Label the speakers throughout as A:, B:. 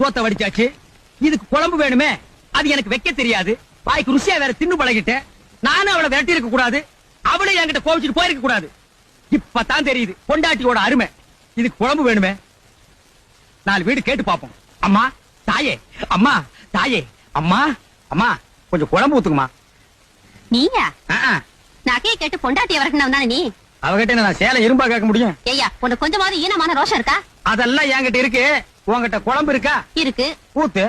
A: சோத்த வடிச்சாச்சு. இதுக்கு குழம்பு வேணுமே, அது எனக்கு வைக்க தெரியாது. வாய்க்கு ருசியா வேற தின்னு பழகிட்டேன். நானும் அவளை விரட்டி இருக்க கூடாது, அவளை என்கிட்ட கோவிச்சுட்டு போயிருக்க கூடாது. இப்பதான் தெரியுது பொண்டாட்டியோட அருமை. இதுக்கு குழம்பு வேணுமே. 4 வீடு கேட்டு பாப்போம். அம்மா தாயே, அம்மா தாயே, அம்மா அம்மா கொஞ்சம் குழம்பு ஊத்துக்குமா.
B: நீயா நகையை கேட்டு பொண்டாட்டிய வரணும் நீ?
A: அவகிட்ட நான் சேலை இரும்பா கேட்க முடியும்?
B: ஐயா உனக்கு கொஞ்சமாவது ஈனமான ரோஷம் இருக்கா?
A: அதெல்லாம் என்கிட்ட இருக்கு. உங்ககிட்ட குழம்பு இருக்கா?
B: இருக்கு.
A: ஊத்து.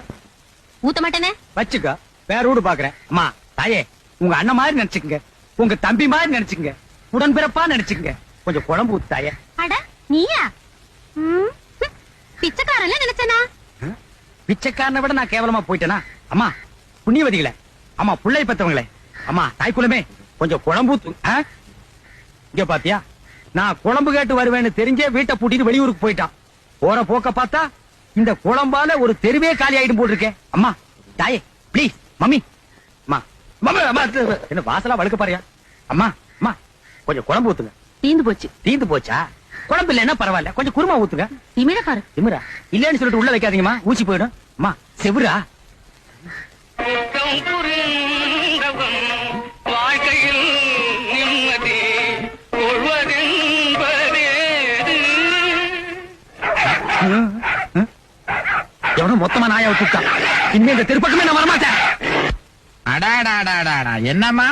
B: ஊத்த மாட்டேனே.
A: வச்சுக்க, வேற வீடு பாக்குறேன். அம்மா தாயே, உங்க அண்ணன் மாதிரி நினைச்சுக்கங்க, உங்க தம்பி மாதிரி நினைச்சுக்கங்க, உடன்பிறப்பா நினைச்சுக்கங்க. கொஞ்சம் குழம்பு ஊத்து தாயே.
B: அட நீயா? பிச்சைக்காரன்ல நினைச்சனா?
A: பிச்சைக்காரனை விட நான் கேவலமா போயிட்டேனா? அம்மா புண்ணியவதிகளே, அம்மா புள்ளை பெத்தவங்களே, அம்மா தாய்க்குலமே, கொஞ்சம் குழம்பு ஊத்து. இங்க பாத்தியா, நான் குழம்பு கேட்டு வருவேன்னு தெரிஞ்சே வீட்டை பூட்டிட்டு வெளியூருக்கு போயிட்டான். போற போக்க பார்த்தா இந்த குழம்பால ஒரு தெருவே காலி ஆயிடும் போட்டிருக்கேன். அம்மா தாயே பிளீஸ். மம்மி அம்மா அம்மா என்ன வாசலா வழுக்க பாரியா? அம்மா அம்மா கொஞ்சம் குழம்பு ஊத்துங்க.
B: தீந்து போச்சு.
A: தீந்து போச்சா? குழம்பு இல்லன்னா பரவாயில்ல, கொஞ்சம் குருமா ஊத்துங்க.
B: திமிர பாரு.
A: திமிரா இல்லன்னு சொல்லிட்டு உள்ள வைக்காதீங்கம்மா, ஊசி போயிடும். அம்மா செவுரா.
C: வாழ்க்கையில் நிம்மதி
A: எவனும் மொத்தமா நாயா விட்டுட்டான். இனிமே இந்த திருப்பக்கமே நான் வரமாட்டேன்.
D: அடாடாடாடா என்னமா